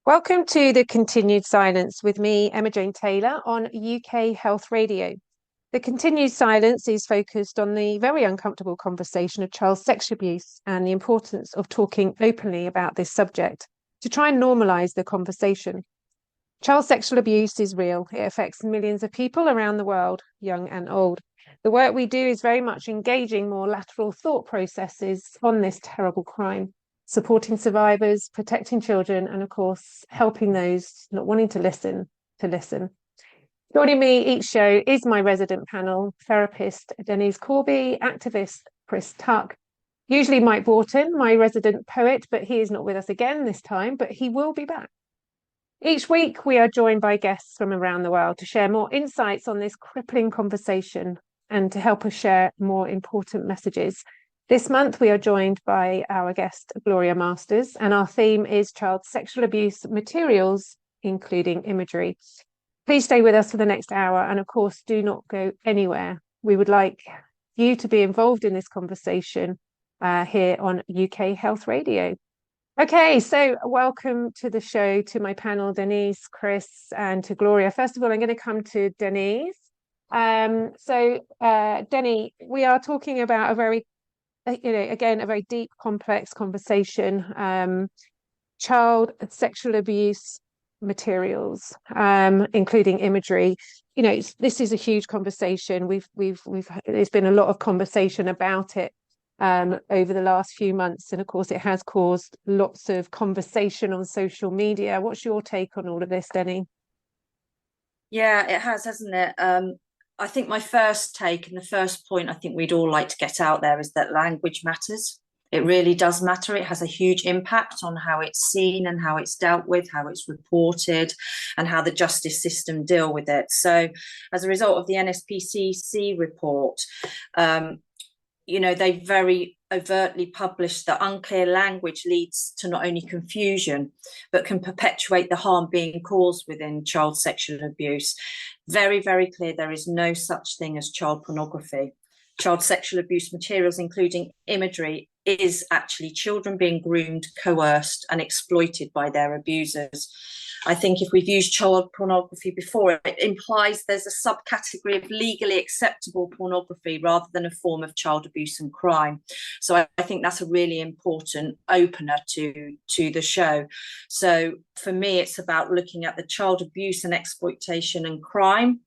Welcome to the Continued Silence with me, Emma Jane Taylor, on UK Health Radio. The Continued Silence is focused on the very uncomfortable conversation of child sexual abuse and the importance of talking openly about this subject to try and normalise the conversation. Child sexual abuse is real. It affects millions of people around the world, young and old. The work we do is very much engaging more lateral thought processes on this terrible crime, supporting survivors, protecting children, and of course, helping those not wanting to listen to listen. Joining me each show is my resident panel, therapist Denise Corby, activist Chris Tuck, usually Mike Borton, my resident poet, but he is not with us again this time, but he will be back. Each week, we are joined by guests from around the world to share more insights on this crippling conversation and to help us share more important messages. This month, we are joined by our guest, Gloria Masters, and our theme is child sexual abuse materials, including imagery. Please stay with us for the next hour, and of course, do not go anywhere. We would like you to be involved in this conversation here on UK Health Radio. Okay, so welcome to the show, to my panel, Denise, Chris, and to Gloria. First of all, I'm going to come to Denise. Denny, we are talking about a very, again, a very deep, complex conversation, child sexual abuse materials, including imagery. This is a huge conversation. There's been a lot of conversation about it over the last few months, and of course it has caused lots of conversation on social media. What's your take on all of this, Denny? Yeah, it has, hasn't it? I think my first take and the first point I think we'd all like to get out there is that language matters. It really does matter. It has a huge impact on how it's seen and how it's dealt with, how it's reported, and how the justice system deal with it. So as a result of the NSPCC report, they very overtly published that unclear language leads to not only confusion, but can perpetuate the harm being caused within child sexual abuse. Very, very clear there is no such thing as child pornography. Child sexual abuse materials, including imagery, is actually children being groomed, coerced, and exploited by their abusers. I think if we've used child pornography before, it implies there's a subcategory of legally acceptable pornography rather than a form of child abuse and crime. So I think that's a really important opener to the show. So for me, it's about looking at the child abuse and exploitation and crime,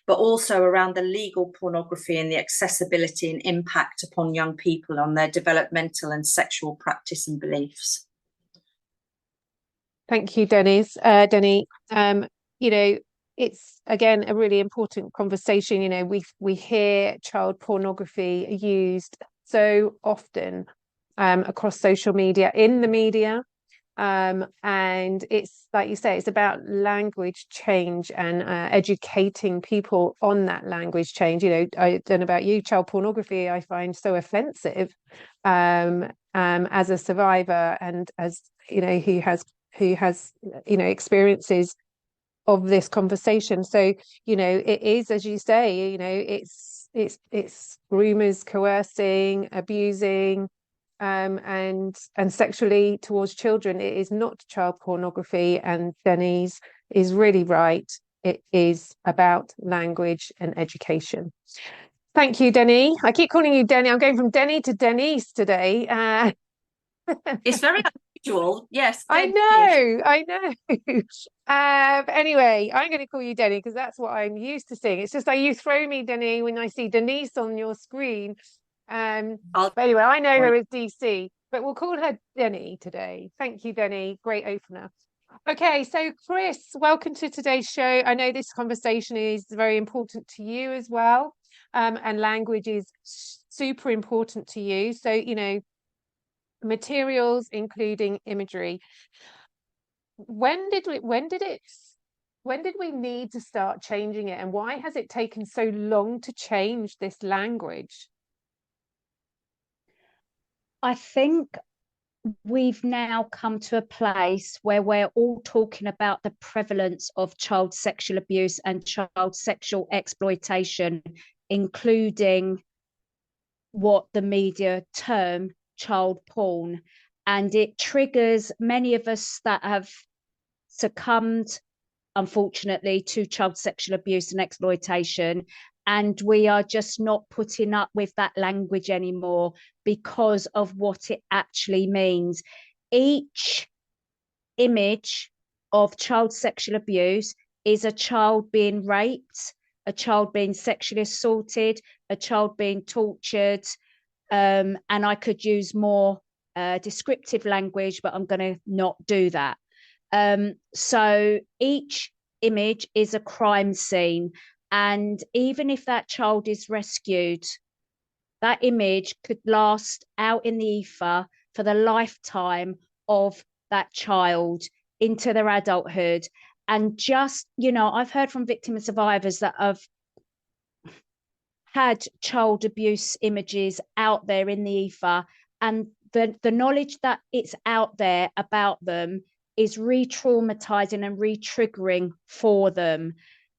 but also around the legal pornography and the accessibility and impact upon young people on their developmental and sexual practice and beliefs. Thank you, Denny. It's again a really important conversation. We hear child pornography used so often across social media, in the media, and it's like you say, it's about language change and educating people on that language change. I don't know about you, child pornography I find so offensive as a survivor, and as who has experiences of this conversation. So it is, as you say, it's groomers coercing, abusing, and sexually towards children. It is not child pornography, and Denise is really right. It is about language and education. Thank you, Denny. I keep calling you Denny. I'm going from Denny to Denise today. It's very unusual. Yes, I know. Anyway, I'm going to call you Denny because that's what I'm used to seeing. It's just like you throw me Denny when I see Denise on your screen. But anyway, I know her as DC, but we'll call her Denny today. Thank you, Denny. Great opener. Okay, so Chris, welcome to today's show. I know this conversation is very important to you as well, and language is super important to you. So, materials, including imagery. When did we need to start changing it, and why has it taken so long to change this language? I think we've now come to a place where we're all talking about the prevalence of child sexual abuse and child sexual exploitation, including what the media term child porn. And it triggers many of us that have succumbed, unfortunately, to child sexual abuse and exploitation. And we are just not putting up with that language anymore because of what it actually means. Each image of child sexual abuse is a child being raped, a child being sexually assaulted, a child being tortured. And I could use more descriptive language, but I'm going to not do that. So each image is a crime scene. And even if that child is rescued, that image could last out in the ether for the lifetime of that child into their adulthood. And just, I've heard from victim and survivors that have had child abuse images out there in the ether, and the knowledge that it's out there about them is re-traumatizing and re-triggering for them.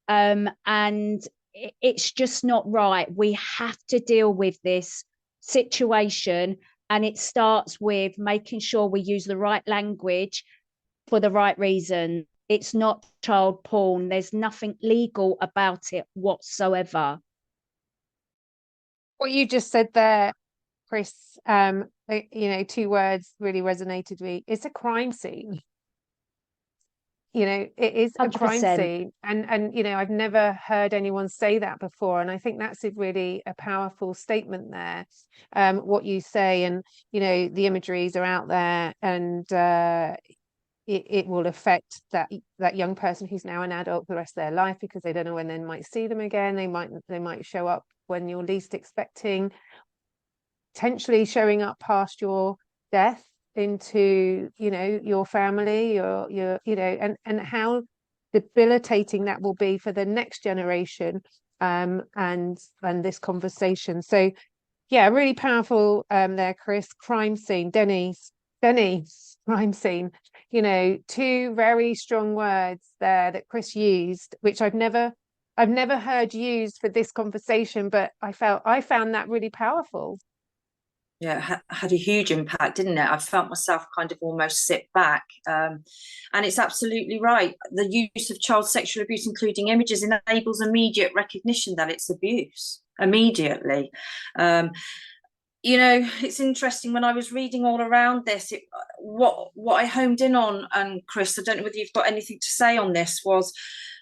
And it's just not right. We have to deal with this situation, and it starts with making sure we use the right language for the right reason. It's not child porn. There's nothing legal about it whatsoever. What you just said there, Chris, two words really resonated with me. It's a crime scene. It is a 100%. crime scene. And I've never heard anyone say that before. And I think that's a powerful statement there. What you say, and, the imageries are out there, and it will affect that young person who's now an adult for the rest of their life, because they don't know when they might see them again. They might show up when you're least expecting, potentially showing up past your death into your family, and how debilitating that will be for the next generation, and this conversation. So yeah, really powerful there, Chris. Crime scene. Denny, crime scene. Two very strong words there that Chris used, which I've never heard used for this conversation, but I found that really powerful. Yeah, it had a huge impact, didn't it? I felt myself kind of almost sit back. And it's absolutely right. The use of child sexual abuse, including images, enables immediate recognition that it's abuse immediately. It's interesting, when I was reading all around this, what I homed in on, and Chris, I don't know whether you've got anything to say on this, was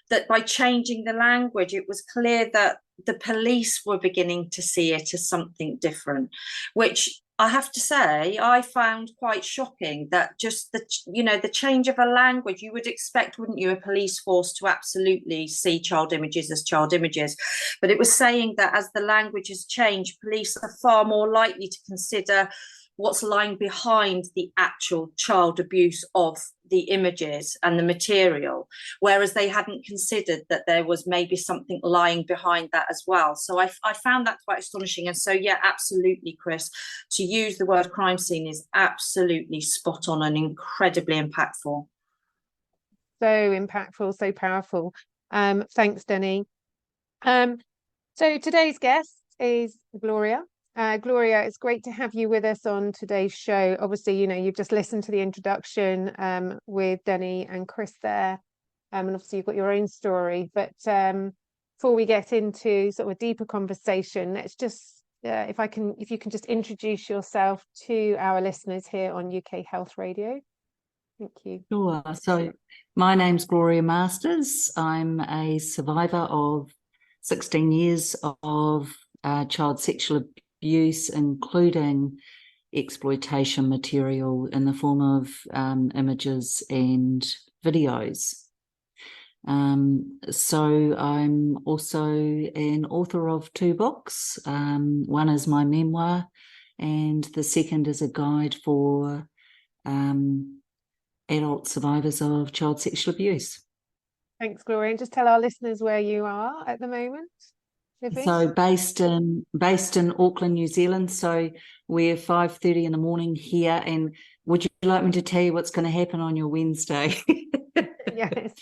that by changing the language, it was clear that the police were beginning to see it as something different, which I have to say, I found quite shocking. That just the change of a language, you would expect, wouldn't you, a police force to absolutely see child images as child images. But it was saying that as the language has changed, police are far more likely to consider what's lying behind the actual child abuse of the images and the material, whereas they hadn't considered that there was maybe something lying behind that as well. So I found that quite astonishing. And so, yeah, absolutely, Chris, to use the word crime scene is absolutely spot on and incredibly impactful. So impactful, so powerful. Thanks, Denny. So today's guest is Gloria. Gloria, it's great to have you with us on today's show. Obviously, you've just listened to the introduction with Denny and Chris there, and obviously you've got your own story. But before we get into sort of a deeper conversation, let's just, if you can just introduce yourself to our listeners here on UK Health Radio. Thank you. Sure. So my name's Gloria Masters. I'm a survivor of 16 years of child sexual abuse, including exploitation material in the form of images and videos. So I'm also an author of 2 books. One is my memoir, and the second is a guide for adult survivors of child sexual abuse. Thanks, Gloria. And just tell our listeners where you are at the moment. Living. So based in Auckland, New Zealand. So we're 5:30 in the morning here. And would you like me to tell you what's going to happen on your Wednesday? Yes.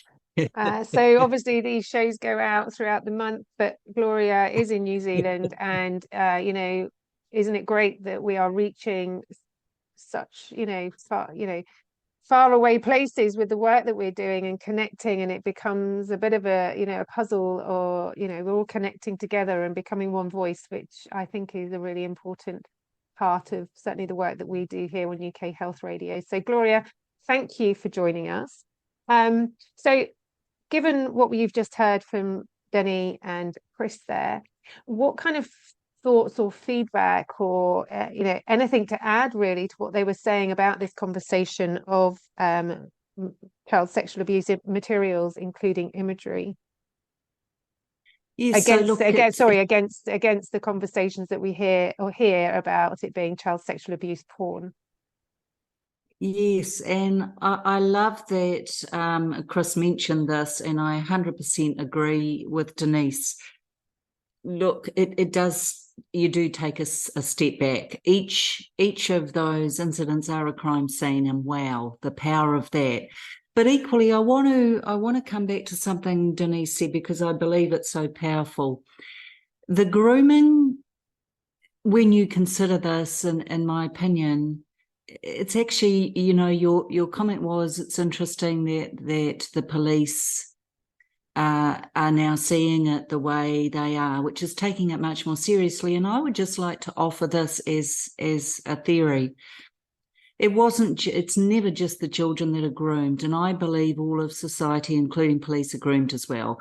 So obviously these shows go out throughout the month, but Gloria is in New Zealand, and isn't it great that we are reaching such far, faraway places with the work that we're doing and connecting, and it becomes a bit of a, a puzzle, or, we're all connecting together and becoming one voice, which I think is a really important part of certainly the work that we do here on UK Health Radio. So Gloria, thank you for joining us. So given what you've just heard from Denny and Chris there, what kind of thoughts or feedback, or anything to add really to what they were saying about this conversation of child sexual abuse materials, including imagery, Yes, against the conversations that we hear about it being child sexual abuse porn? Yes, and I love that Chris mentioned this, and I 100% agree with Denise. Look, it does, you do take a step back. Each of those incidents are a crime scene, and wow, the power of that. But equally, I want to come back to something Denise said, because I believe it's so powerful. The grooming, when you consider this, in my opinion, it's actually, your comment was, it's interesting that the police are now seeing it the way they are, which is taking it much more seriously. And I would just like to offer this as a theory. It's never just the children that are groomed, and I believe all of society, including police, are groomed as well,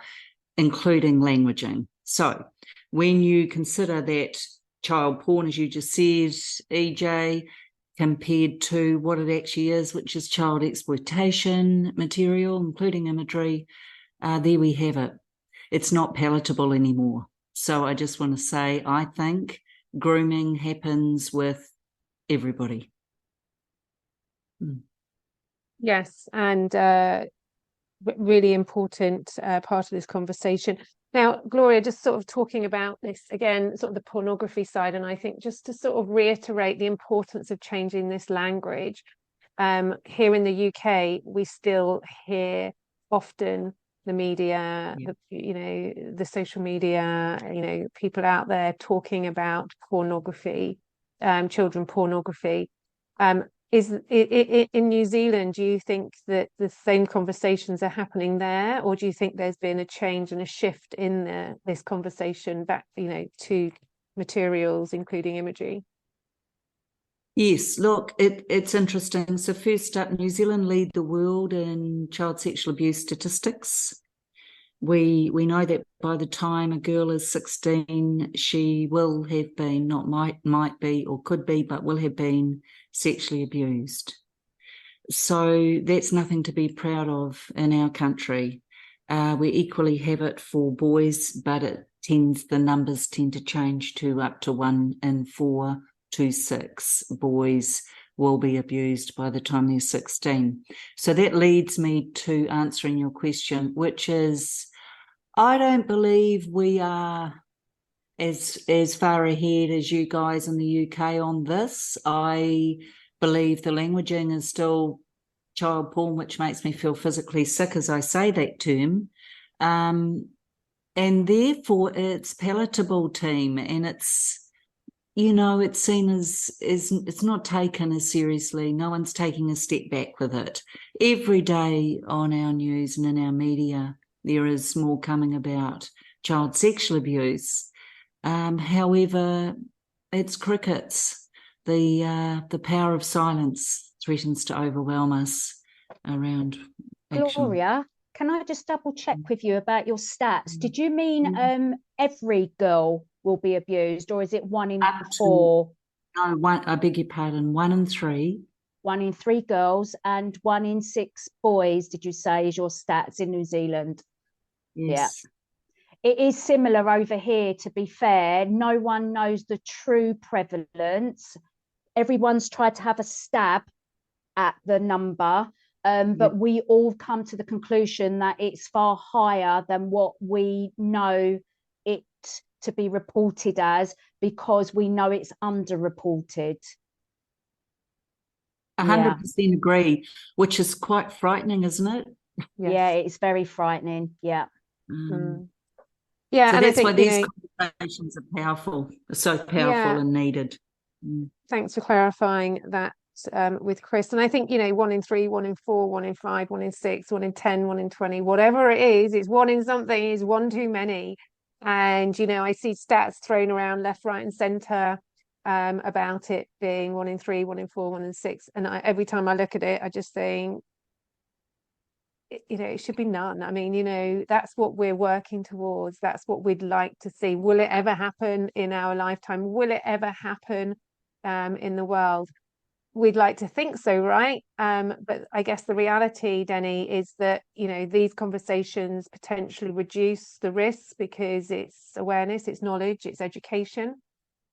including languaging. So when you consider that child porn, as you just said, EJ, compared to what it actually is, which is child exploitation material, including imagery, there we have it. It's not palatable anymore. So I just want to say, I think grooming happens with everybody. Yes, and really important part of this conversation. Now, Gloria, just sort of talking about this again, sort of the pornography side, and I think just to sort of reiterate the importance of changing this language. Here in the UK, we still hear often the media, the social media, people out there talking about pornography, children pornography. In New Zealand, do you think that the same conversations are happening there, or do you think there's been a change and a shift in this conversation back, to materials, including imagery? Yes, look, it's interesting. So first up, New Zealand lead the world in child sexual abuse statistics. We know that by the time a girl is 16, she will have been, not might be or could be, but will have been sexually abused. So that's nothing to be proud of in our country. We equally have it for boys, but the numbers tend to change to up to 1 in 4 to 6 boys will be abused by the time they're 16. So that leads me to answering your question, which is, I don't believe we are as far ahead as you guys in the UK on this. I believe the languaging is still child porn, which makes me feel physically sick as I say that term. And therefore it's palatable, team, and it's, it's seen as it's not taken as seriously. No one's taking a step back with it. Every day on our news and in our media, there is more coming about child sexual abuse. However, it's crickets. The power of silence threatens to overwhelm us around action. Gloria, can I just double check with you about your stats? Did you mean every girl will be abused, or is it 1 in 4? No, I beg your pardon, 1 in 3. 1 in 3 girls and 1 in 6 boys, did you say, is your stats in New Zealand? Yes. Yeah. It is similar over here, to be fair. No one knows the true prevalence. Everyone's tried to have a stab at the number, but we all come to the conclusion that it's far higher than what we know it to be reported as, because we know it's underreported. 100% agree, which is quite frightening, isn't it? Yes. Yeah, it's very frightening. Yeah. Yeah, so and that's I think, why these conversations are powerful, so powerful and needed. Thanks for clarifying that, with Chris. And I think, you know, 1 in 3, 1 in 4, 1 in 5, 1 in 6, 1 in 10, 1 in 20, whatever it is, it's 1 in something, is one too many. And, you know, I see stats thrown around left, right, and centre about it being 1 in 3, 1 in 4, 1 in 6. And every time I look at it, I just think, you know, it should be none. I mean, you know, that's what we're working towards. That's what we'd like to see. Will it ever happen in our lifetime? Will it ever happen in the world? We'd like to think so, right? But I guess the reality, Denny, is that, you know, these conversations potentially reduce the risks because it's awareness, it's knowledge, it's education,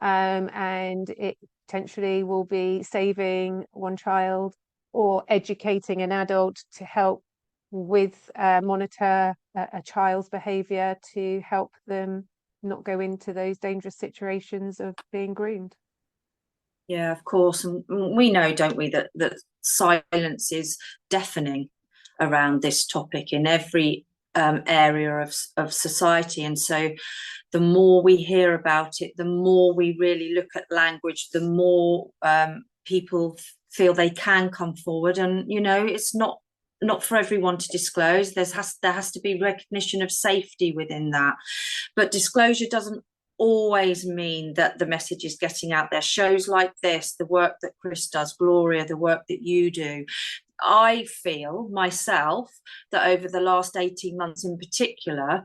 and it potentially will be saving one child or educating an adult to help with monitor a child's behavior to help them not go into those dangerous situations of being groomed. Yeah, of course. And we know, don't we, that silence is deafening around this topic in every area of society. And so the more we hear about it, the more we really look at language, the more people feel they can come forward. And, you know, it's not for everyone to disclose. There has to be recognition of safety within that. But disclosure doesn't always mean that the message is getting out there. Shows like this, the work that Chris does, Gloria, the work that you do, I feel myself that over the last 18 months in particular,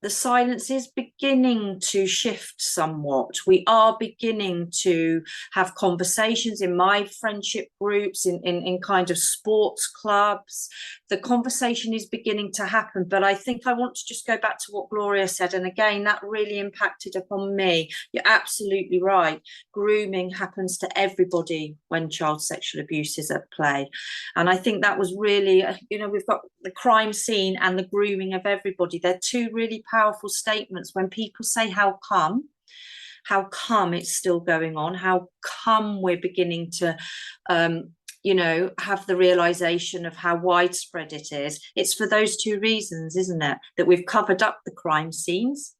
the silence is beginning to shift somewhat. We are beginning to have conversations in my friendship groups, in kind of sports clubs. The conversation is beginning to happen. But I think I want to just go back to what Gloria said. And again, that really impacted upon me. You're absolutely right. Grooming happens to everybody when child sexual abuse is at play. And I think that was really, you know, we've got the crime scene and the grooming of everybody. They're two really powerful statements. When people say, how come it's still going on? How come we're beginning to, you know, have the realization of how widespread it is? It's for those two reasons, isn't it? That we've covered up the crime scenes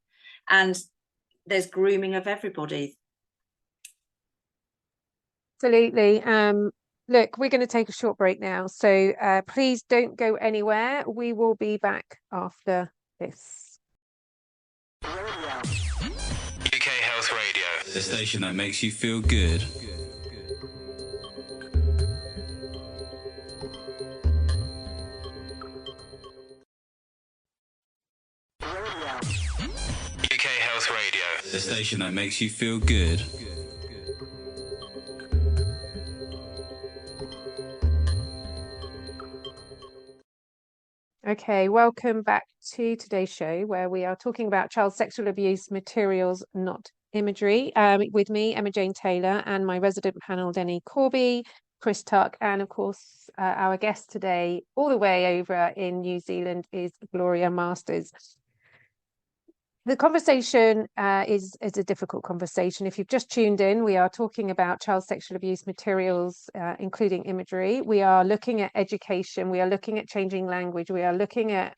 and there's grooming of everybody. Absolutely. Look, we're going to take a short break now. So please don't go anywhere. We will be back after this. UK Health Radio, the station that makes you feel good. UK Health Radio, the station that makes you feel good. Okay, welcome back to today's show where we are talking about child sexual abuse materials, not imagery, with me, Emma Jane Taylor, and my resident panel, Denny Corby, Chris Tuck, and of course, our guest today, all the way over in New Zealand, is Gloria Masters. The conversation is a difficult conversation. If you've just tuned in, we are talking about child sexual abuse materials, including imagery. We are looking at education. We are looking at changing language. We are looking at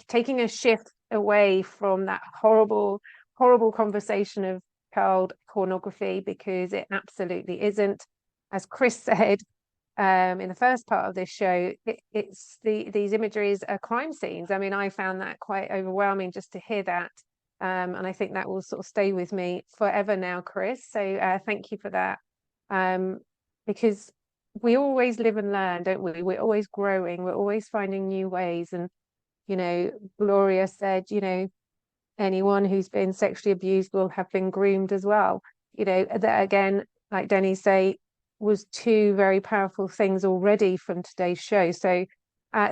taking a shift away from that horrible conversation of child pornography, because it absolutely isn't. As Chris said in the first part of this show, these imageries are crime scenes. I mean, I found that quite overwhelming just to hear that, and I think that will sort of stay with me forever now, Chris. So thank you for that, because we always live and learn, don't we? We're always growing, we're always finding new ways. And, you know, Gloria said, you know, anyone who's been sexually abused will have been groomed as well. You know, that again, like Denny say, was two very powerful things already from today's show. So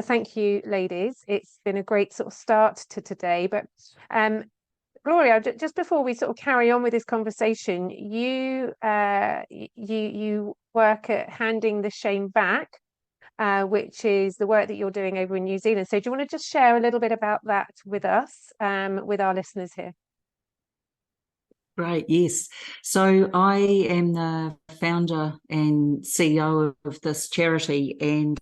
thank you, ladies. It's been a great sort of start to today. But Gloria, just before we sort of carry on with this conversation, you work at Handing the Shame Back, which is the work that you're doing over in New Zealand. So do you want to just share a little bit about that with us, with our listeners here? Great, yes. So I am the founder and CEO of this charity and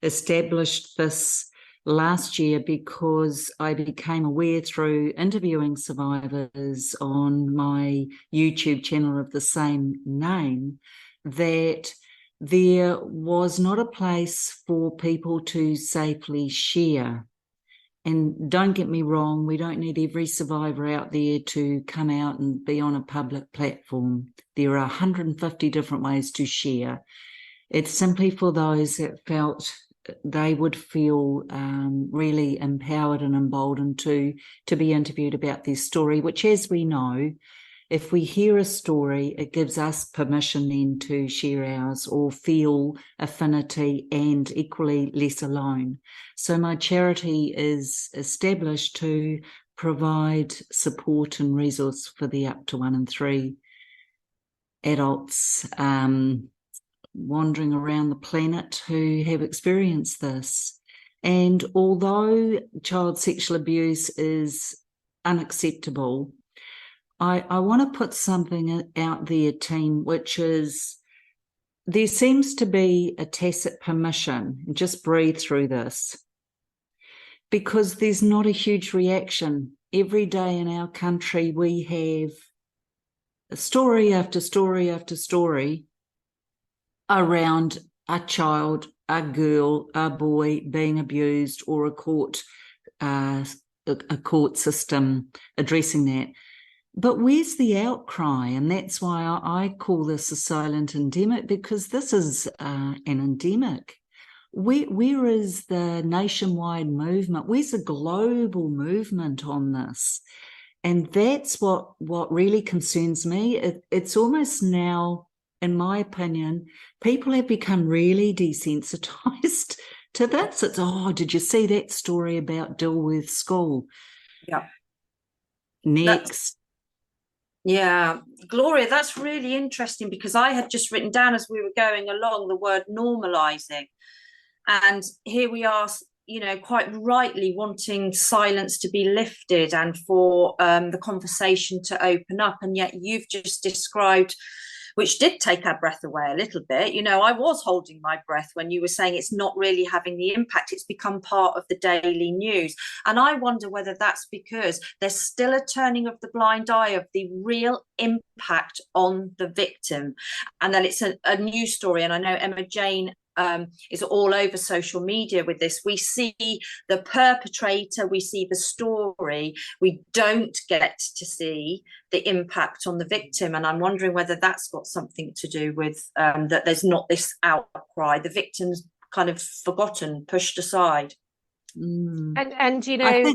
established this last year because I became aware through interviewing survivors on my YouTube channel of the same name that there was not a place for people to safely share. And don't get me wrong, we don't need every survivor out there to come out and be on a public platform. There are 150 different ways to share. It's simply for those that felt they would feel really empowered and emboldened to be interviewed about their story, which, as we know, if we hear a story, it gives us permission then to share ours or feel affinity and equally less alone. So my charity is established to provide support and resource for the up to 1 in 3 adults wandering around the planet who have experienced this. And although child sexual abuse is unacceptable, I want to put something out there, team, which is there seems to be a tacit permission, and just breathe through this, because there's not a huge reaction. Every day in our country, we have story after story after story around a child, a girl, a boy being abused, or a court system addressing that. But where's the outcry? And that's why I call this a silent endemic, because this is an endemic. Where is the nationwide movement? Where's the global movement on this? And that's what really concerns me. It's almost now, in my opinion, people have become really desensitized to this. It's, oh, did you see that story about Dilworth School? Yeah. Next. Yeah, Gloria, that's really interesting, because I had just written down as we were going along the word normalizing. And here we are, you know, quite rightly wanting silence to be lifted and for the conversation to open up. And yet you've just described, which did take our breath away a little bit. You know, I was holding my breath when you were saying it's not really having the impact. It's become part of the daily news. And I wonder whether that's because there's still a turning of the blind eye of the real impact on the victim. And then it's a news story. And I know Emma Jane is all over social media with this. We see the perpetrator, we see the story, we don't get to see the impact on the victim. And I'm wondering whether that's got something to do with that there's not this outcry, the victim's kind of forgotten, pushed aside. And you know,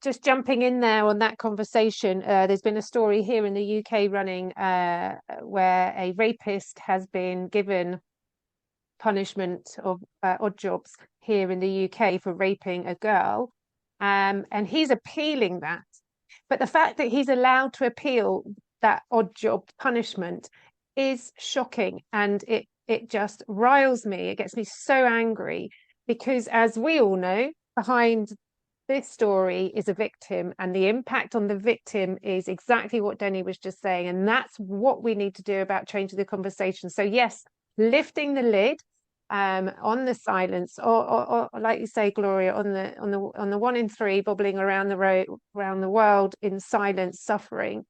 just jumping in there on that conversation, there's been a story here in the UK running where a rapist has been given punishment of odd jobs here in the UK for raping a girl, and he's appealing that. But the fact that he's allowed to appeal that odd job punishment is shocking, and it just riles me. It gets me so angry, because as we all know, behind this story is a victim, and the impact on the victim is exactly what Denny was just saying, and that's what we need to do about changing the conversation. So yes, lifting the lid on the silence, or like you say, Gloria, on the 1 in 3 bobbling around the world in silence, suffering.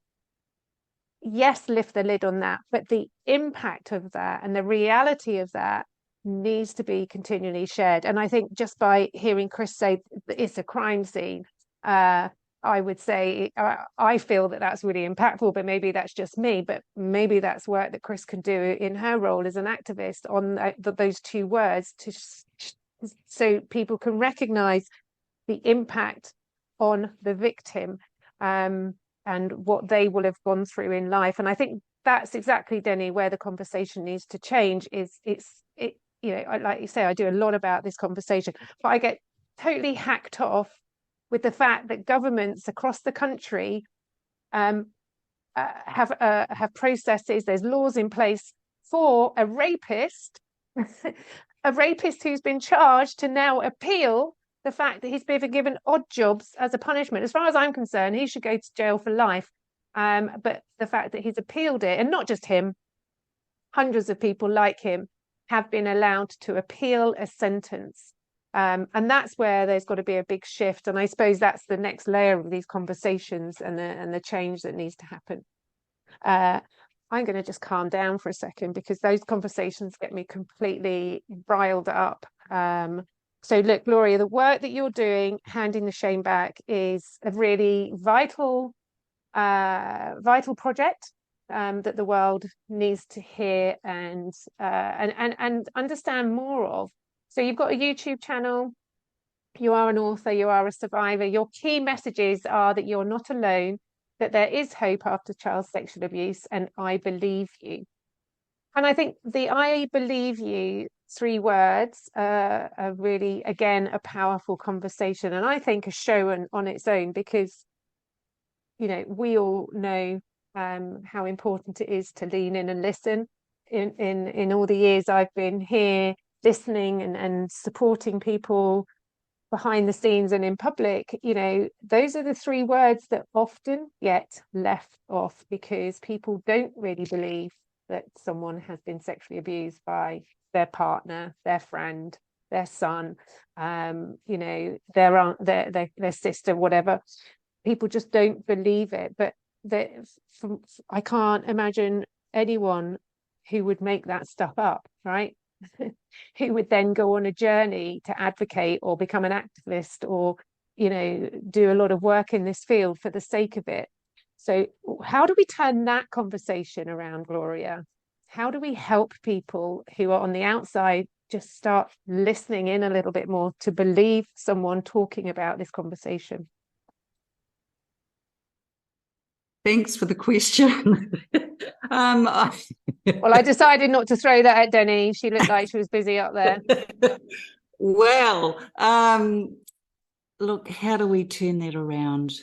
Yes, lift the lid on that, but the impact of that and the reality of that needs to be continually shared. And I think just by hearing Chris say it's a crime scene, I would say I feel that that's really impactful, but maybe that's just me. But maybe that's work that Chris can do in her role as an activist on those 2 words, so people can recognise the impact on the victim and what they will have gone through in life. And I think that's exactly, Denny, where the conversation needs to change. You know, like you say, I do a lot about this conversation, but I get totally hacked off with the fact that governments across the country have processes, there's laws in place for a rapist, a rapist who's been charged, to now appeal the fact that he's been given odd jobs as a punishment. As far as I'm concerned, he should go to jail for life. But the fact that he's appealed it, and not just him, hundreds of people like him have been allowed to appeal a sentence. And that's where there's got to be a big shift. And I suppose that's the next layer of these conversations and the change that needs to happen. I'm going to just calm down for a second, because those conversations get me completely riled up. So look, Gloria, the work that you're doing, handing the shame back, is a really vital project that the world needs to hear and understand more of. So you've got a YouTube channel, you are an author, you are a survivor. Your key messages are that you're not alone, that there is hope after child sexual abuse, and I believe you. And I think the I believe you 3 words are really, again, a powerful conversation, and I think a show on its own, because, you know, we all know how important it is to lean in and listen. In all the years I've been here listening and supporting people behind the scenes and in public, you know, those are the 3 words that often get left off, because people don't really believe that someone has been sexually abused by their partner, their friend, their son, you know, their aunt, their sister, whatever. People just don't believe it. But I can't imagine anyone who would make that stuff up, right? Who would then go on a journey to advocate or become an activist, or, you know, do a lot of work in this field for the sake of it. So how do we turn that conversation around, Gloria? How do we help people who are on the outside just start listening in a little bit more to believe someone talking about this conversation? Thanks for the question. Well, I decided not to throw that at Denny. She looked like she was busy up there. Well, look, how do we turn that around?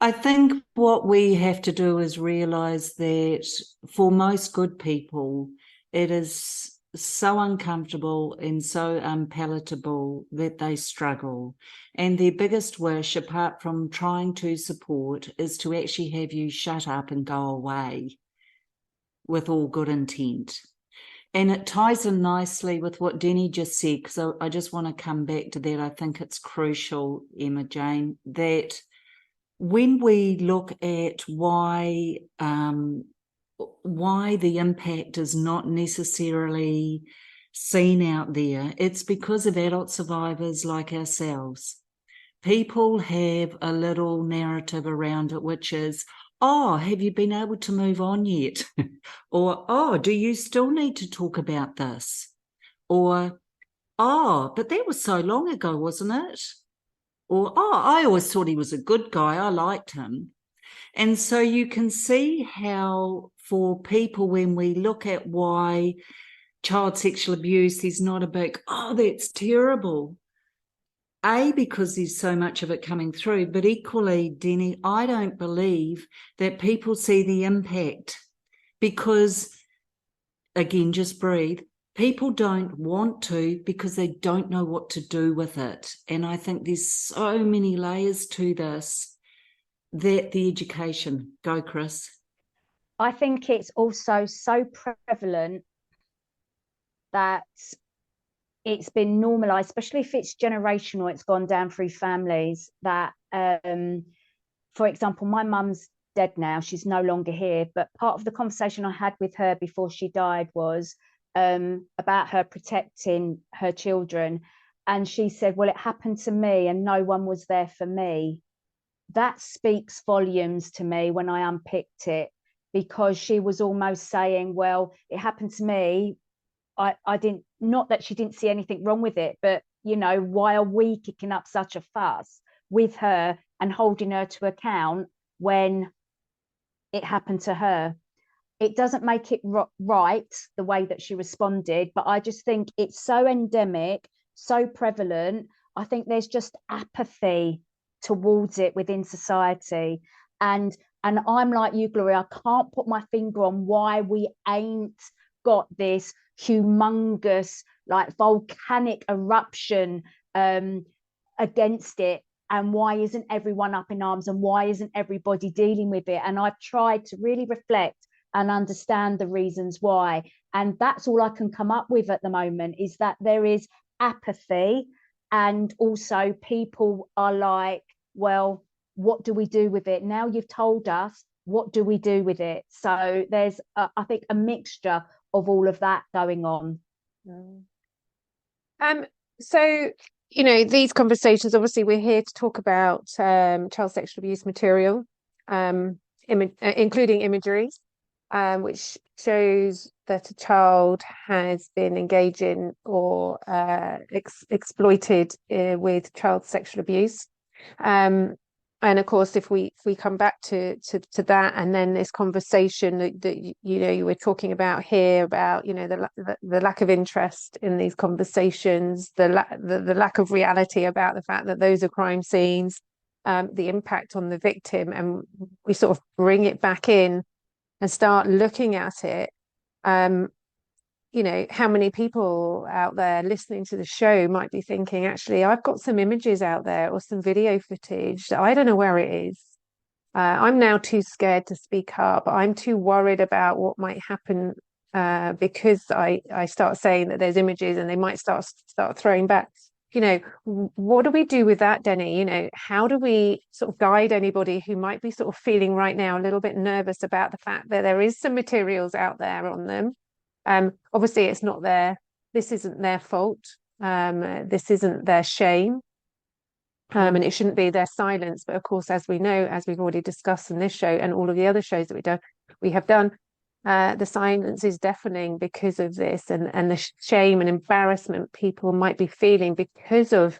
I think what we have to do is realise that for most good people, it is so uncomfortable and so unpalatable that they struggle. And their biggest wish, apart from trying to support, is to actually have you shut up and go away, with all good intent. And it ties in nicely with what Denny just said, because I just want to come back to that. I think it's crucial, Emma Jane, that when we look at why the impact is not necessarily seen out there, it's because of adult survivors like ourselves. People have a little narrative around it, which is, oh, have you been able to move on yet? Or, oh, do you still need to talk about this? Or, oh, but that was so long ago, wasn't it? Or, oh, I always thought he was a good guy, I liked him. And so you can see how for people, when we look at why child sexual abuse is not a big, oh, that's terrible. A, because there's so much of it coming through, but equally, Denny, I don't believe that people see the impact, because, again, just breathe, people don't want to, because they don't know what to do with it. And I think there's so many layers to this, that the education. Go, Chris. I think it's also so prevalent that it's been normalized, especially if it's generational, it's gone down through families, that, for example, my mum's dead now, she's no longer here, but part of the conversation I had with her before she died was about her protecting her children. And she said, well, it happened to me and no one was there for me. That speaks volumes to me when I unpicked it, because she was almost saying, well, it happened to me. I didn't, not that she didn't see anything wrong with it, but, you know, why are we kicking up such a fuss with her and holding her to account when it happened to her? It doesn't make it right the way that she responded, but I just think it's so endemic, so prevalent. I think there's just apathy towards it within society. And I'm like you, Gloria, I can't put my finger on why we ain't got this humongous, like, volcanic eruption against it, and why isn't everyone up in arms, and why isn't everybody dealing with it? And I've tried to really reflect and understand the reasons why, and that's all I can come up with at the moment, is that there is apathy, and also people are like, well, what do we do with it now? You've told us what do we do with it? So there's, I think, a mixture of all of that going on. So, these conversations, obviously, we're here to talk about child sexual abuse material, including imagery, which shows that a child has been engaging or exploited with child sexual abuse. And of course, if we come back to that, and then this conversation that you were talking about here about the lack of interest in these conversations, the lack of reality about the fact that those are crime scenes, the impact on the victim, and we sort of bring it back in and start looking at it. How many people out there listening to the show might be thinking, actually, I've got some images out there or some video footage that I don't know where it is. I'm now too scared to speak up. I'm too worried about what might happen because I start saying that there's images, and they might start throwing back. What do we do with that, Denny? How do we sort of guide anybody who might be sort of feeling right now a little bit nervous about the fact that there is some materials out there on them? Obviously, it's not this isn't their fault. This isn't their shame. And it shouldn't be their silence. But of course, as we know, as we've already discussed in this show and all of the other shows that we have done, the silence is deafening because of this, and the shame and embarrassment people might be feeling because of,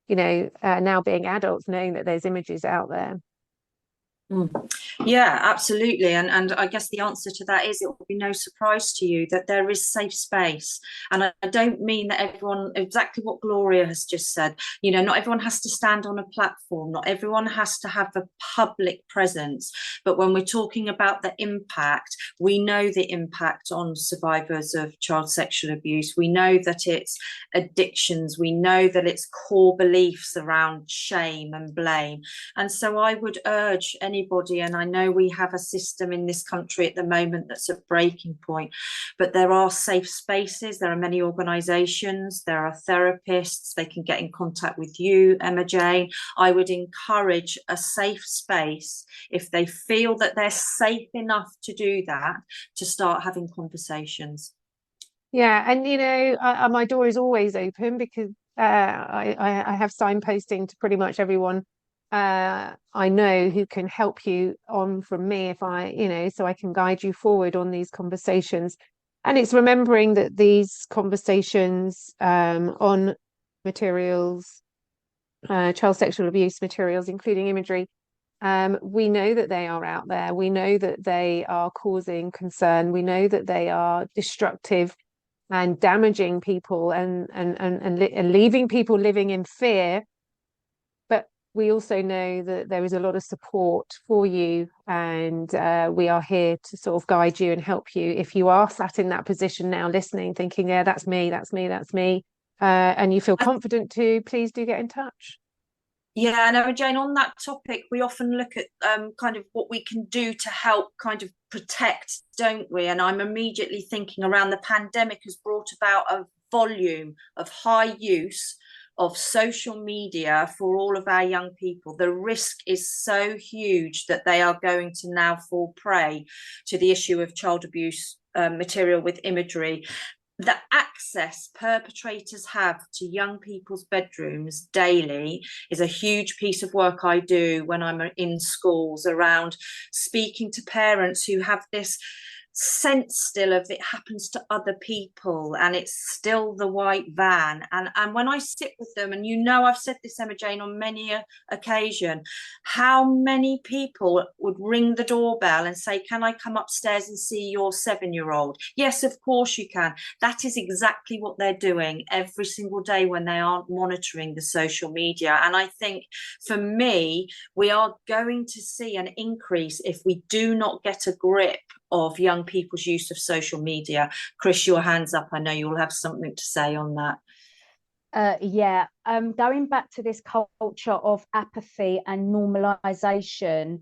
now being adults, knowing that there's images out there. Yeah, absolutely. And I guess the answer to that is, it will be no surprise to you that there is safe space. And I don't mean that everyone, exactly what Gloria has just said, not everyone has to stand on a platform, not everyone has to have a public presence. But when we're talking about the impact, we know the impact on survivors of child sexual abuse. We know that it's addictions. We know that it's core beliefs around shame and blame. And so I would urge anybody, and I know we have a system in this country at the moment that's a breaking point, but there are safe spaces. There are many organisations, there are therapists, they can get in contact with you, Emma Jane. I would encourage a safe space, if they feel that they're safe enough to do that, to start having conversations. Yeah, and my door is always open, because I have signposting to pretty much everyone I know who can help you on from me, if so I can guide you forward on these conversations. And it's remembering that these conversations on materials, child sexual abuse materials, including imagery, we know that they are out there. We know that they are causing concern. We know that they are destructive and damaging people, and leaving people living in fear. We also know that there is a lot of support for you, and we are here to sort of guide you and help you. If you are sat in that position now, listening, thinking, yeah, that's me, and you feel confident to, please do get in touch. Yeah, no, Jane, on that topic, we often look at kind of what we can do to help kind of protect, don't we? And I'm immediately thinking around the pandemic has brought about a volume of high use of social media for all of our young people. The risk is so huge that they are going to now fall prey to the issue of child abuse material with imagery. The access perpetrators have to young people's bedrooms daily is a huge piece of work I do when I'm in schools, around speaking to parents who have this sense still of it happens to other people, and it's still the white van. And when I sit with them, and I've said this, Emma Jane, on many occasion, how many people would ring the doorbell and say, can I come upstairs and see your 7-year-old? Yes, of course you can. That is exactly what they're doing every single day when they aren't monitoring the social media. And I think, for me, we are going to see an increase if we do not get a grip of young people's use of social media. Chris, your hand's up. I know you'll have something to say on that. Going back to this culture of apathy and normalization,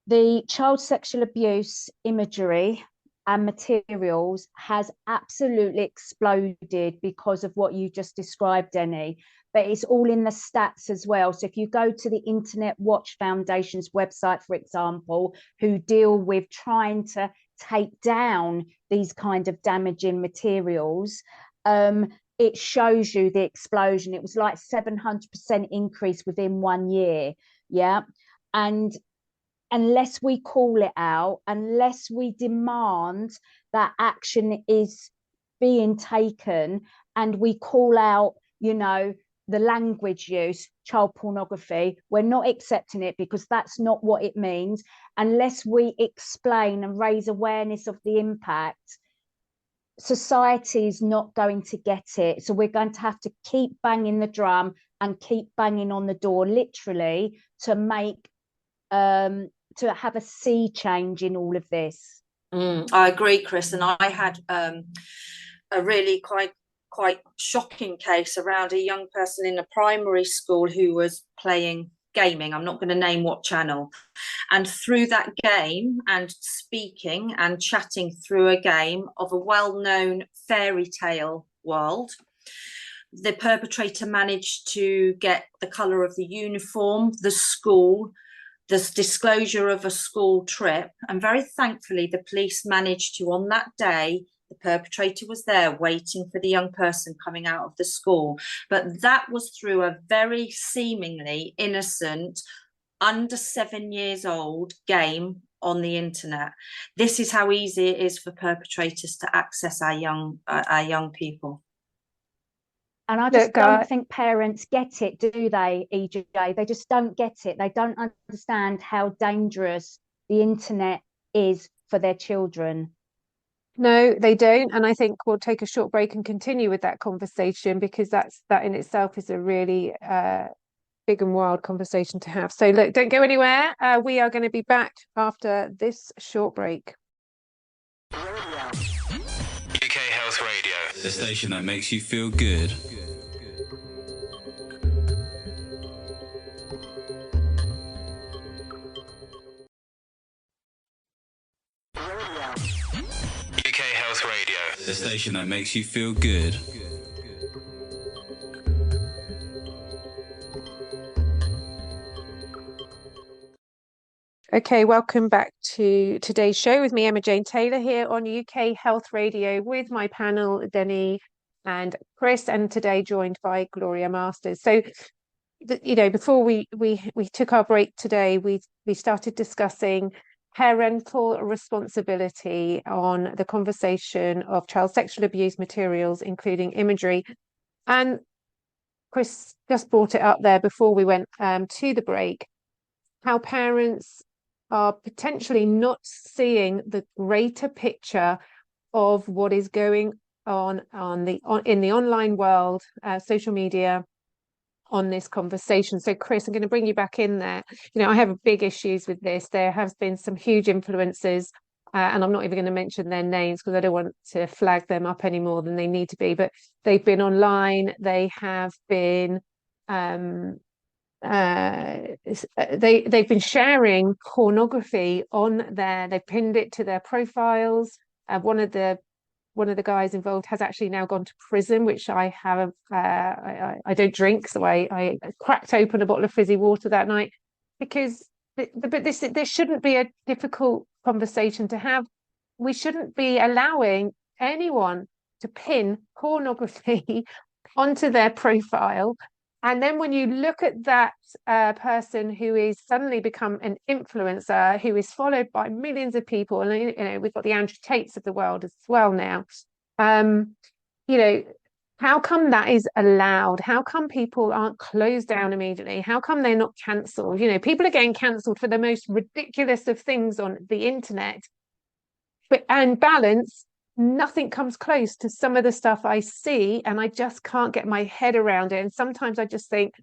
the child sexual abuse imagery and materials has absolutely exploded because of what you just described, Denny. But it's all in the stats as well. So if you go to the Internet Watch Foundation's website, for example, who deal with trying to take down these kind of damaging materials, it shows you the explosion. It was like 700% increase within 1 year. Yeah. And unless we call it out, unless we demand that action is being taken, and we call out, you know, the language use, child pornography, we're not accepting it, because that's not what it means. Unless we explain and raise awareness of the impact, society is not going to get it. So we're going to have to keep banging the drum and keep banging on the door, literally, to make to have a sea change in all of this. I agree, Chris. And I had a really quite shocking case around a young person in a primary school who was playing gaming. I'm not going to name what channel. And through that game, and speaking and chatting through a game of a well-known fairy tale world, the perpetrator managed to get the colour of the uniform, the school, this disclosure of a school trip, and very thankfully the police managed to, on that day, the perpetrator was there waiting for the young person coming out of the school. But that was through a very seemingly innocent, under 7 years old game on the internet. This is how easy it is for perpetrators to access our young people. And I just don't think parents get it, do they, EJ? They just don't get it. They don't understand how dangerous the internet is for their children. No, they don't. And I think we'll take a short break and continue with that conversation, because that in itself is a really big and wild conversation to have. So look, don't go anywhere. We are going to be back after this short break. UK Health Radio, the station that makes you feel good. UK Health Radio, the station that makes you feel good. Okay, welcome back to today's show with me, Emma Jane Taylor, here on UK Health Radio with my panel, Denny and Chris, and today joined by Gloria Masters. So, you know, before we took our break today, we started discussing parental responsibility on the conversation of child sexual abuse materials, including imagery. And Chris just brought it up there before we went to the break, how parents are potentially not seeing the greater picture of what is going on in the online world, social media, on this conversation. So Chris, I'm going to bring you back in there. You know, I have big issues with this. There have been some huge influencers, and I'm not even going to mention their names because I don't want to flag them up any more than they need to be, but they've been online, they have been they've been sharing pornography on they've pinned it to their profiles. One of the guys involved has actually now gone to prison, which I have I don't drink, so I cracked open a bottle of fizzy water that night, because but this shouldn't be a difficult conversation to have. We shouldn't be allowing anyone to pin pornography onto their profile. And then when you look at that person who is suddenly become an influencer, who is followed by millions of people, and you know, we've got the Andrew Tates of the world as well now. You know, how come that is allowed? How come people aren't closed down immediately? How come they're not cancelled? You know, people are getting cancelled for the most ridiculous of things on the internet. But and balance, nothing comes close to some of the stuff I see, and I just can't get my head around it. And sometimes I just think,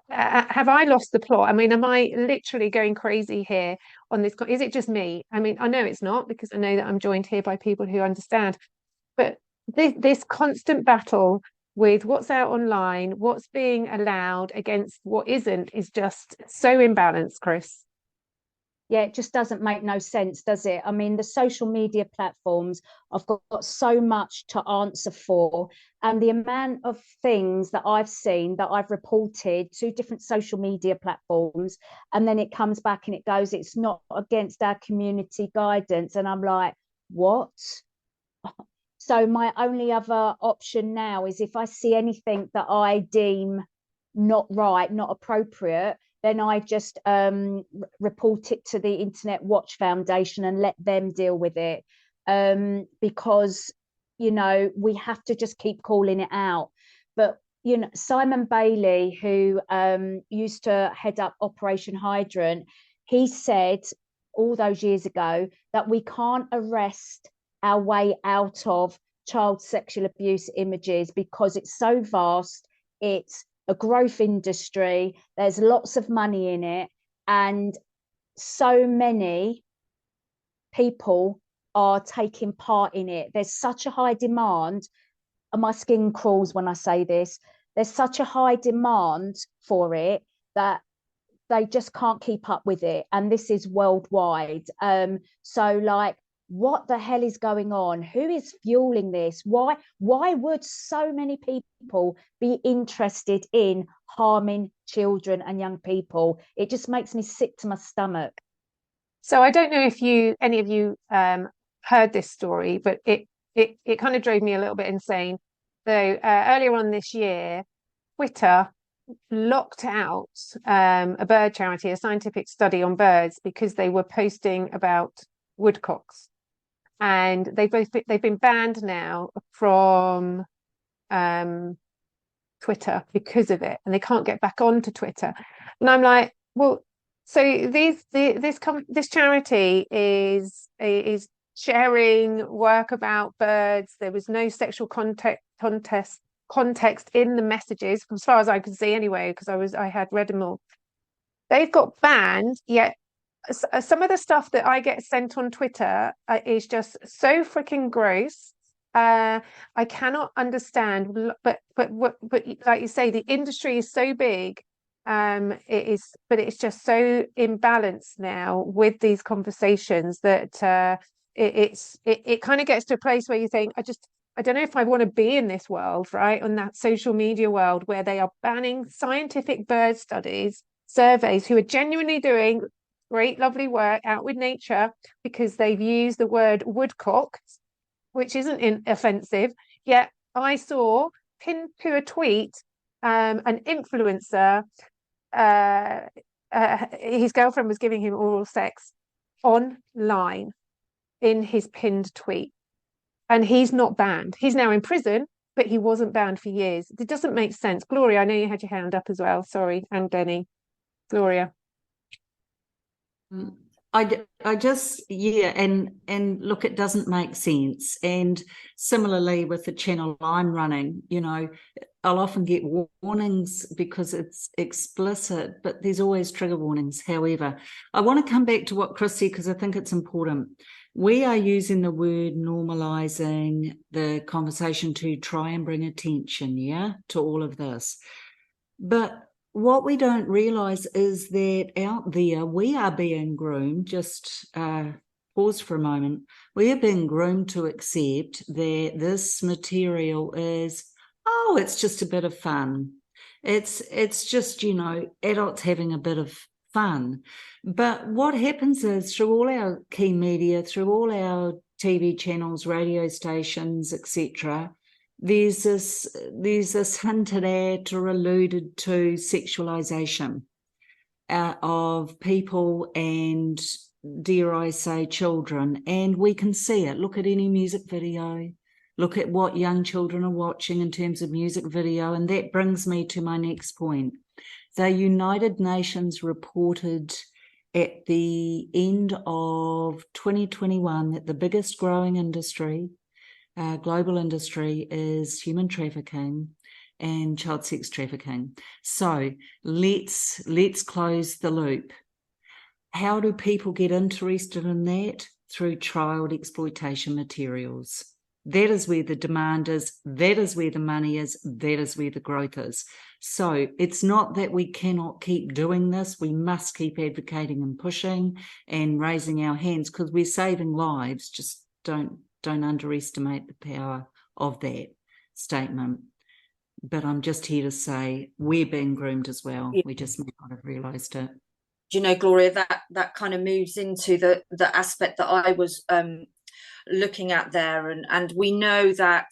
have I lost the plot? I mean, am I literally going crazy here on this? Is it just me? I mean, I know it's not, because I know that I'm joined here by people who understand. But this constant battle with what's out online, what's being allowed against what isn't, is just so imbalanced, Chris. Yeah, it just doesn't make no sense, does it? I mean, the social media platforms, I've got so much to answer for. And the amount of things that I've seen that I've reported to different social media platforms, and then it comes back and it goes, it's not against our community guidance. And I'm like, what? So my only other option now is if I see anything that I deem not right, not appropriate, then I just report it to the Internet Watch Foundation and let them deal with it. Because, you know, we have to just keep calling it out. But, you know, Simon Bailey, who used to head up Operation Hydrant, he said all those years ago that we can't arrest our way out of child sexual abuse images because it's so vast. It's a growth industry, there's lots of money in it, and so many people are taking part in it. There's such a high demand, and my skin crawls when I say this, there's such a high demand for it that they just can't keep up with it, and this is worldwide. So like, what the hell is going on? Who is fueling this? Why would so many people be interested in harming children and young people? It just makes me sick to my stomach. So I don't know if any of you heard this story, but it kind of drove me a little bit insane. So earlier on this year, Twitter locked out a bird charity, a scientific study on birds, because they were posting about woodcocks. And they've been banned now from Twitter because of it, and they can't get back onto Twitter. And I'm like, well, so this charity is sharing work about birds. There was no sexual context in the messages, as far as I could see anyway, because I had read them all. They've got banned, yet some of the stuff that I get sent on Twitter is just so freaking gross. I cannot understand, but like you say, the industry is so big. It's just so imbalanced now with these conversations that it kind of gets to a place where you think, I don't know if I want to be in this world, right? On that social media world where they are banning scientific bird studies, surveys, who are genuinely doing great, lovely work out with nature, because they've used the word woodcock, which isn't offensive. Yet I saw pinned to a tweet an influencer, his girlfriend was giving him oral sex online in his pinned tweet. And he's not banned. He's now in prison, but he wasn't banned for years. It doesn't make sense. Gloria, I know you had your hand up as well. Sorry. And Denny. Gloria. I just, yeah, and look, it doesn't make sense. And similarly with the channel I'm running, you know, I'll often get warnings because it's explicit, but there's always trigger warnings. However, I want to come back to what Chris said, because I think it's important. We are using the word normalizing the conversation to try and bring attention, yeah, to all of this. But what we don't realize is that out there, we are being groomed, just pause for a moment, we are being groomed to accept that this material is, oh, it's just a bit of fun. It's just, you know, adults having a bit of fun. But what happens is, through all our key media, through all our TV channels, radio stations, etc., there's this hinted at or alluded to sexualization of people and, dare I say, children. And we can see it. Look at any music video. Look at what young children are watching in terms of music video. And that brings me to my next point. The United Nations reported at the end of 2021 that the biggest growing industry, global industry, is human trafficking and child sex trafficking. So let's close the loop. How do people get interested in that? Through child exploitation materials. That is where the demand is. That is where the money is. That is where the growth is. So it's not that we cannot keep doing this. We must keep advocating and pushing and raising our hands, because we're saving lives. Just don't underestimate the power of that statement. But I'm just here to say we're being groomed as well. Yeah. We just may not have realised it. Do you know, Gloria, that kind of moves into the aspect that I was looking at there, and we know that,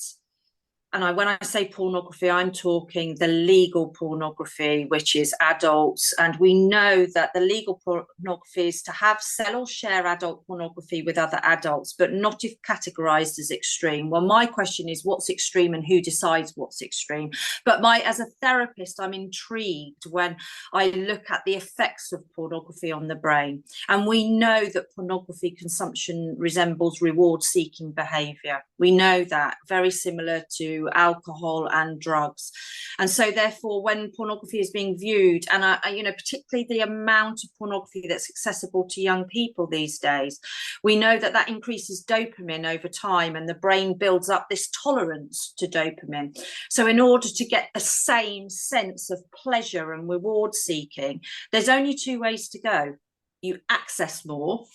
and when I say pornography, I'm talking the legal pornography, which is adults. And we know that the legal pornography is to sell or share adult pornography with other adults, but not if categorized as extreme. Well, my question is, what's extreme and who decides what's extreme? But as a therapist, I'm intrigued when I look at the effects of pornography on the brain. And we know that pornography consumption resembles reward-seeking behavior. We know that, very similar to alcohol and drugs. And so therefore, when pornography is being viewed, and particularly the amount of pornography that's accessible to young people these days, we know that increases dopamine over time, and the brain builds up this tolerance to dopamine. So in order to get the same sense of pleasure and reward seeking, there's only two ways to go. You access more,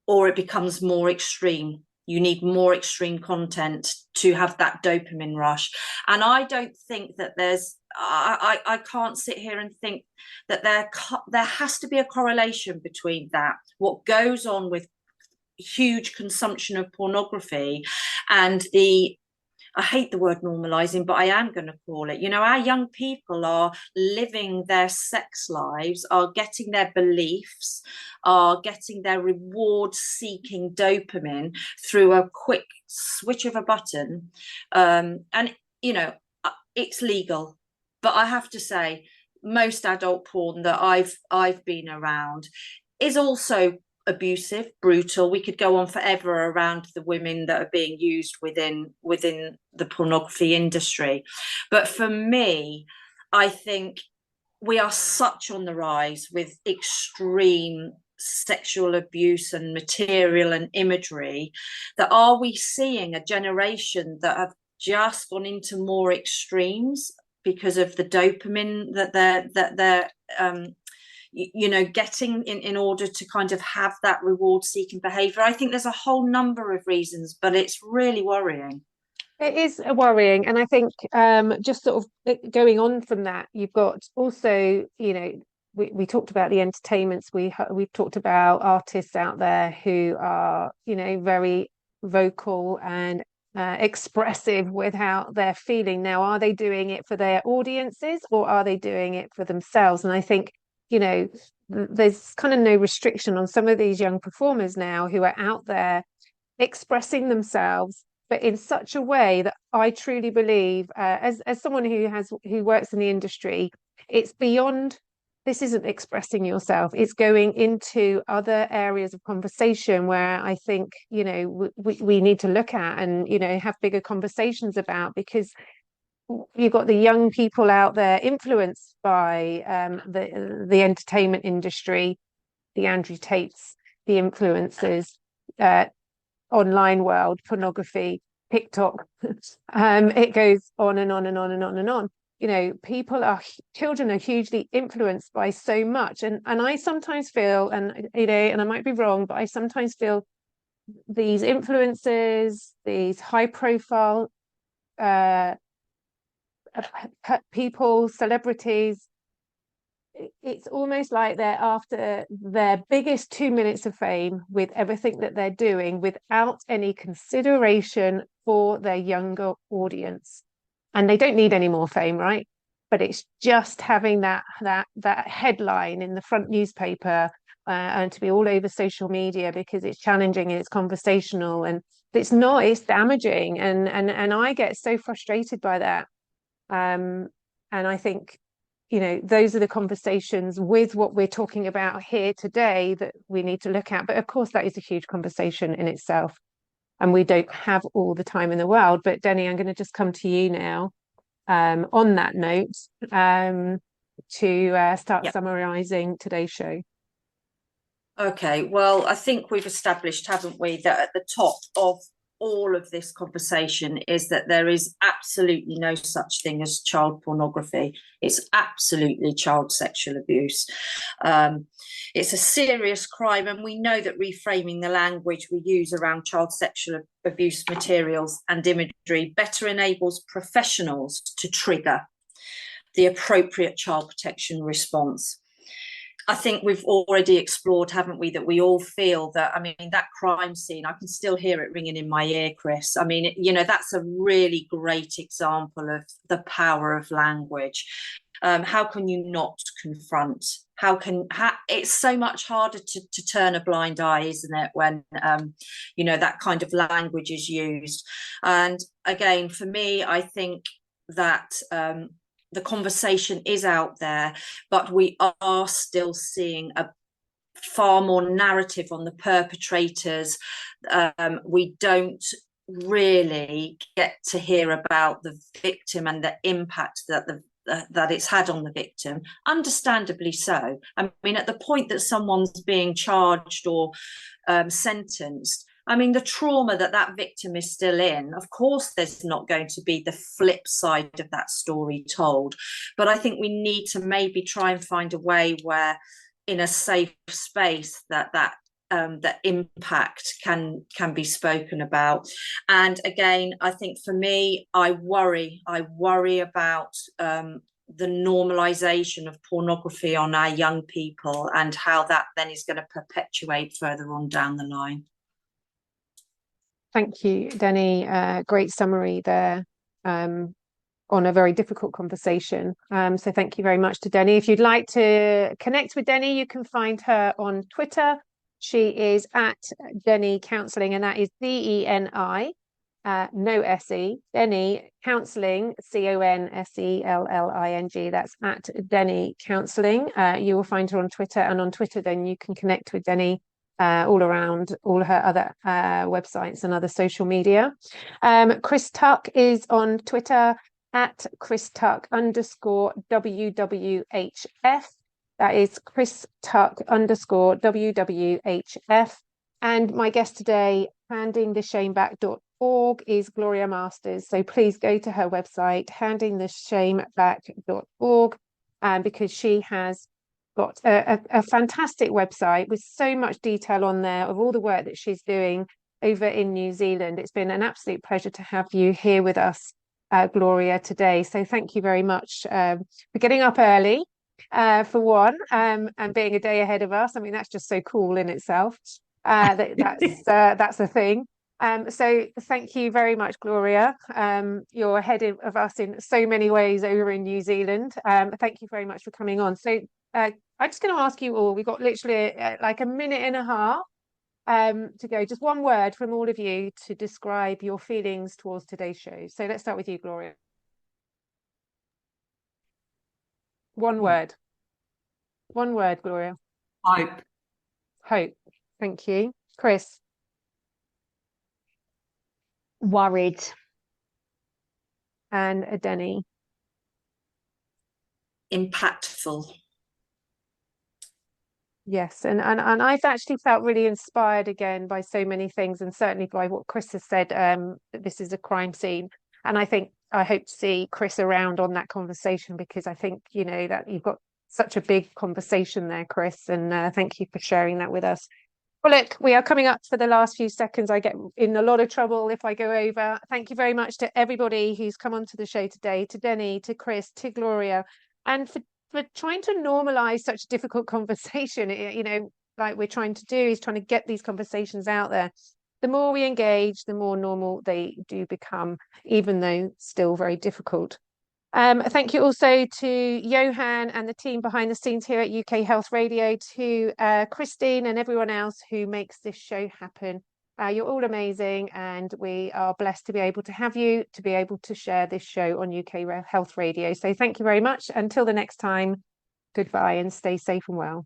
or it becomes more extreme. You need more extreme content to have that dopamine rush. And I don't think that I can't sit here and think that there has to be a correlation between that, what goes on with huge consumption of pornography and I hate the word normalizing, but I am going to call it. Our young people are living their sex lives, are getting their beliefs, are getting their reward-seeking dopamine through a quick switch of a button. And, it's legal. But I have to say, most adult porn that I've been around is also abusive, brutal. We could go on forever around the women that are being used within the pornography industry. But for me, I think we are such on the rise with extreme sexual abuse and material and imagery, that are we seeing a generation that have just gone into more extremes because of the dopamine that they're getting in order to kind of have that reward-seeking behaviour? I think there's a whole number of reasons, but it's really worrying. It is worrying. And I think just sort of going on from that, you've got also, we talked about the entertainments. We've talked about artists out there who are, very vocal and expressive with how they're feeling. Now, are they doing it for their audiences, or are they doing it for themselves? And I think, there's kind of no restriction on some of these young performers now who are out there expressing themselves, but in such a way that I truly believe, as someone who works in the industry, it's beyond. This isn't expressing yourself. It's going into other areas of conversation where I think, we need to look at and, have bigger conversations about, because you've got the young people out there influenced by the entertainment industry, the Andrew Tates, the influencers, online world, pornography, TikTok. It goes on and on and on and on and on. Children are hugely influenced by so much, and I sometimes feel, and and I might be wrong, but I sometimes feel these influencers, these high profile people, celebrities, it's almost like they're after their biggest 2 minutes of fame with everything that they're doing, without any consideration for their younger audience. And they don't need any more fame, right? But it's just having that headline in the front newspaper and to be all over social media because it's challenging and it's conversational, and it's damaging, and I get so frustrated by that. And I think, those are the conversations with what we're talking about here today that we need to look at. But of course, that is a huge conversation in itself, and we don't have all the time in the world. But Denny, I'm going to just come to you now on that note to start summarising today's show. Okay, well, I think we've established, haven't we, that at the top of all of this conversation is that there is absolutely no such thing as child pornography. It's absolutely child sexual abuse. It's a serious crime, and we know that reframing the language we use around child sexual abuse materials and imagery better enables professionals to trigger the appropriate child protection response. I think we've already explored, haven't we, that we all feel that, I mean, that crime scene, I can still hear it ringing in my ear, Chris. I mean, you know, that's a really great example of the power of language. How can you not confront? It's so much harder to turn a blind eye, isn't it, when, you know, that kind of language is used. And again, for me, I think that the conversation is out there, but we are still seeing a far more narrative on the perpetrators. We don't really get to hear about the victim and the impact that it's had on the victim, understandably so. I mean, at the point that someone's being charged or sentenced, I mean, the trauma that victim is still in, of course, there's not going to be the flip side of that story told. But I think we need to maybe try and find a way where, in a safe space, that impact can be spoken about. And again, I think for me, I worry about the normalization of pornography on our young people and how that then is going to perpetuate further on down the line. Thank you, Denny. Great summary there on a very difficult conversation. So thank you very much to Denny. If you'd like to connect with Denny, you can find her on Twitter. She is at Denny Counselling, and that is DENI, no SE, Denny Counselling, CONSELLING. That's at Denny Counselling. You will find her on Twitter, and on Twitter, then you can connect with Denny all around all her other websites and other social media. Chris Tuck is on Twitter at Chris Tuck _WWHF. That is Chris Tuck _WWHF. And my guest today, handingtheshameback.org, is Gloria Masters. So please go to her website, handingtheshameback.org, because she has got a fantastic website with so much detail on there of all the work that she's doing over in New Zealand. It's been an absolute pleasure to have you here with us, Gloria, today. So thank you very much for getting up early, for one, and being a day ahead of us. I mean, that's just so cool in itself. That's a thing. So thank you very much, Gloria. You're ahead of us in so many ways over in New Zealand. Thank you very much for coming on. So I'm just going to ask you all, we've got literally like a minute and a half to go. Just one word from all of you to describe your feelings towards today's show. So let's start with you, Gloria. One word. One word, Gloria. Hope. Hope. Thank you. Chris. Worried. And Denny. Impactful. Yes, and I've actually felt really inspired again by so many things, and certainly by what Chris has said, that this is a crime scene. And I hope to see Chris around on that conversation, because I think, you know, that you've got such a big conversation there, Chris, and thank you for sharing that with us. Well, look, we are coming up for the last few seconds. I get in a lot of trouble if I go over. Thank you very much to everybody who's come onto the show today, to Denny, to Chris, to Gloria, and for trying to normalize such a difficult conversation. You know, like we're trying to do, is trying to get these conversations out there. The more we engage, the more normal they do become, even though still very difficult. Thank you also to Johan and the team behind the scenes here at UK Health Radio, to Christine and everyone else who makes this show happen. You're all amazing, and we are blessed to be able to have you, to be able to share this show on UK Health Radio. So thank you very much. Until the next time, goodbye and stay safe and well.